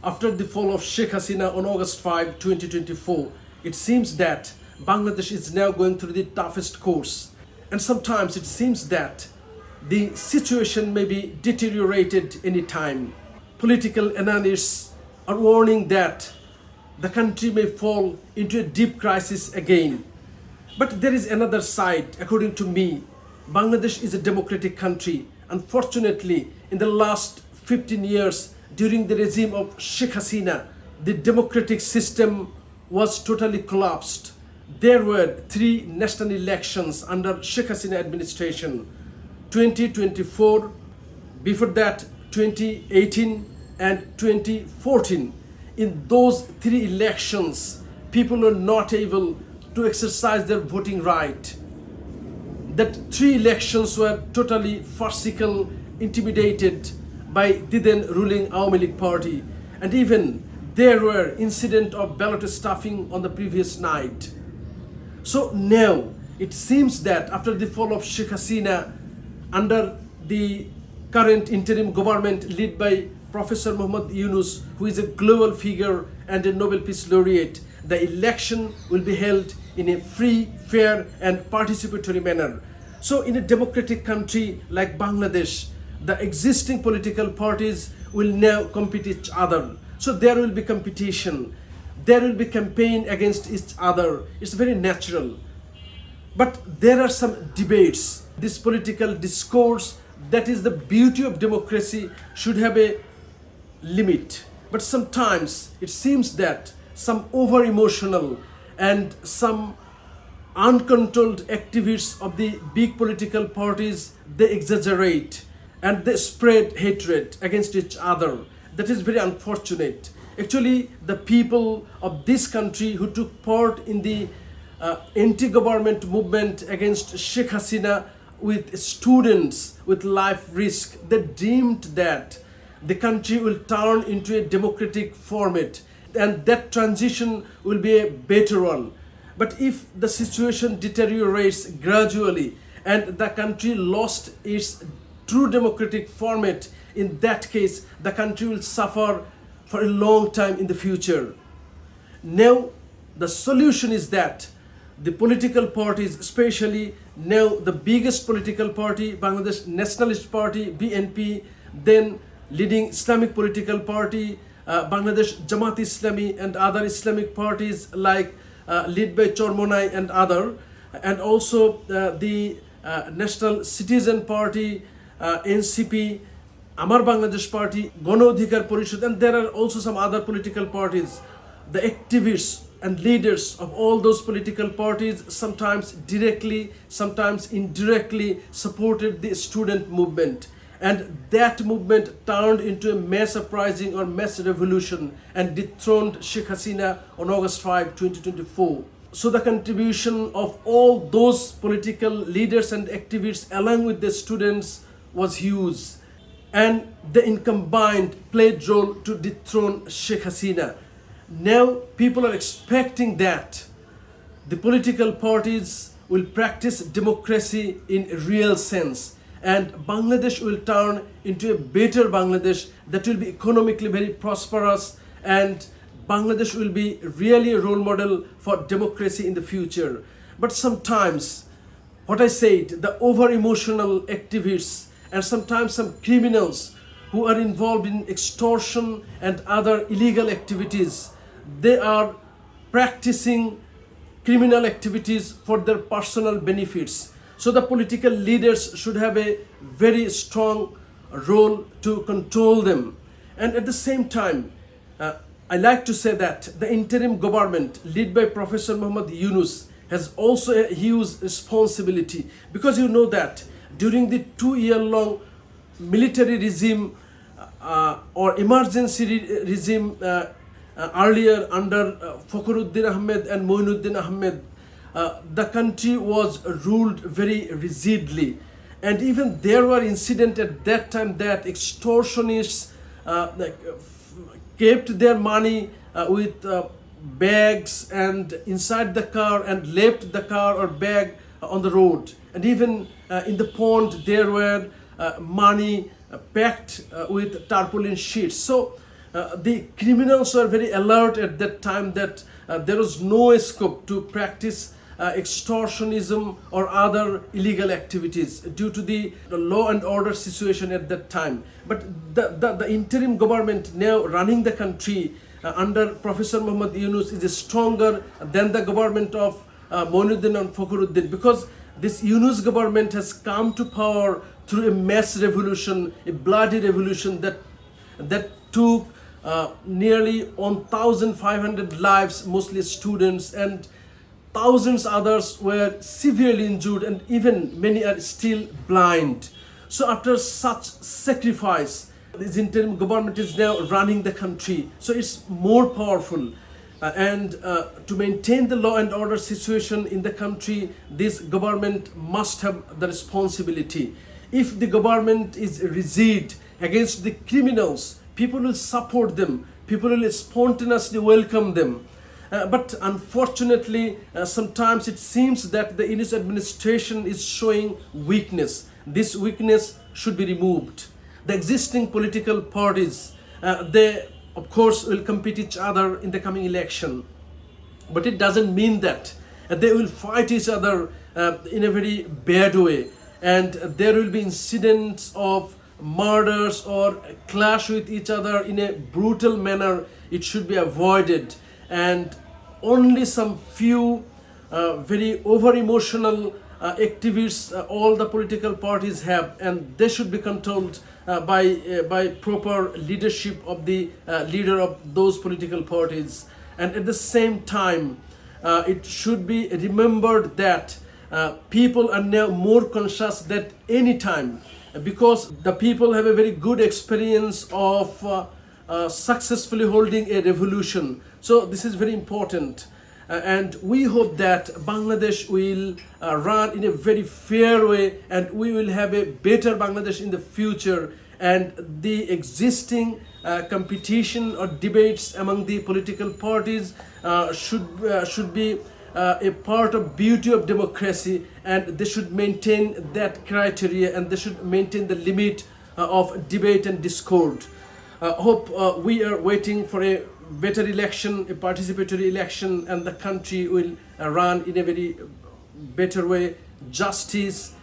After the fall of Sheikh Hasina on August 5, 2024, it seems that Bangladesh is now going through the toughest course. And sometimes it seems that the situation may be deteriorated any time. Political analysts are warning that the country may fall into a deep crisis again. But there is another side, according to me. Bangladesh is a democratic country. Unfortunately, in the last 15 years, during the regime of Sheikh Hasina, the democratic system was totally collapsed. There were 3 national elections under Sheikh Hasina administration: 2024, before that 2018 and 2014. In those 3 elections, people were not able to exercise their voting right. That 3 elections were totally farcical, intimidated by the then ruling Awami League party, and even there were incidents of ballot stuffing on the previous night. So now it seems that after the fall of Sheikh Hasina, under the current interim government led by Professor Muhammad Yunus, who is a global figure and a Nobel Peace Laureate, the election will be held in a free, fair and participatory manner. So in a democratic country like Bangladesh, the existing political parties will now compete each other. So there will be competition. There will be campaign against each other. It's very natural. But there are some debates. This political discourse, that is the beauty of democracy, should have a limit. But sometimes it seems that some over-emotional and some uncontrolled activists of the big political parties, they exaggerate and they spread hatred against each other. That is very unfortunate. Actually, the people of this country who took part in the anti-government movement against Sheikh Hasina with students with life risk, they dreamed that the country will turn into a democratic format and that transition will be a better one. But if the situation deteriorates gradually and the country lost its true democratic format, in that case, the country will suffer for a long time in the future. Now, the solution is that the political parties, especially now the biggest political party, Bangladesh Nationalist Party, BNP, then leading Islamic political party, Bangladesh Jamaat-e-Islami and other Islamic parties like led by Chormonai and other, and also the National Citizen Party, NCP, Amar Bangladesh Party, Gano Adhikar Parishad, and there are also some other political parties. The activists and leaders of all those political parties sometimes directly, sometimes indirectly supported the student movement. And that movement turned into a mass uprising or mass revolution and dethroned Sheikh Hasina on August 5, 2024. So the contribution of all those political leaders and activists along with the students was huge. And they in combined played role to dethrone Sheikh Hasina. Now people are expecting that the political parties will practice democracy in a real sense, and Bangladesh will turn into a better Bangladesh that will be economically very prosperous, and Bangladesh will be really a role model for democracy in the future. But sometimes, what I said, the over-emotional activists and sometimes some criminals who are involved in extortion and other illegal activities, they are practicing criminal activities for their personal benefits. So the political leaders should have a very strong role to control them. And at the same time, I like to say that the interim government led by Professor Muhammad Yunus has also a huge responsibility, because you know that during the 2-year-long military regime or emergency regime earlier under Fakhruddin Ahmed and Moinuddin Ahmed, the country was ruled very rigidly, and even there were incidents at that time that extortionists kept their money with bags and inside the car and left the car or bag on the road, and even in the pond there were money packed with tarpaulin sheets. So the criminals were very alert at that time that there was no scope to practice extortionism or other illegal activities due to the law and order situation at that time. But the interim government now running the country under Professor Muhammad Yunus is stronger than the government of Moinuddin and Fakhruddin, because this Yunus government has come to power through a mass revolution, a bloody revolution that took nearly 1,500 lives, mostly students, and thousands others were severely injured, and even many are still blind. So after such sacrifice, this interim government is now running the country. So it's more powerful. And to maintain the law and order situation in the country, this government must have the responsibility. If the government is rigid against the criminals, people will support them, people will spontaneously welcome them. But unfortunately, sometimes it seems that the Yunus administration is showing weakness. This weakness should be removed. The existing political parties, they of course will compete each other in the coming election, but it doesn't mean that they will fight each other in a very bad way, and there will be incidents of murders or clash with each other in a brutal manner. It should be avoided, and only some few very over emotional activists all the political parties have, and they should be controlled by proper leadership of the leader of those political parties. And at the same time, it should be remembered that people are now more conscious than any time, because the people have a very good experience of successfully holding a revolution. So this is very important. And we hope that Bangladesh will run in a very fair way, and we will have a better Bangladesh in the future, and the existing competition or debates among the political parties should be a part of beauty of democracy, and they should maintain that criteria, and they should maintain the limit of debate and discord. Hope we are waiting for a better election, a participatory election, and the country will run in a very better way. Justice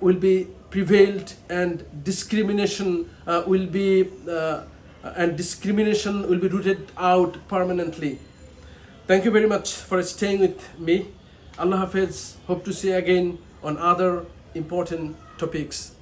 will be prevailed, and discrimination will be rooted out permanently. Thank you very much for staying with me. Allah Hafiz. Hope to see you again on other important topics.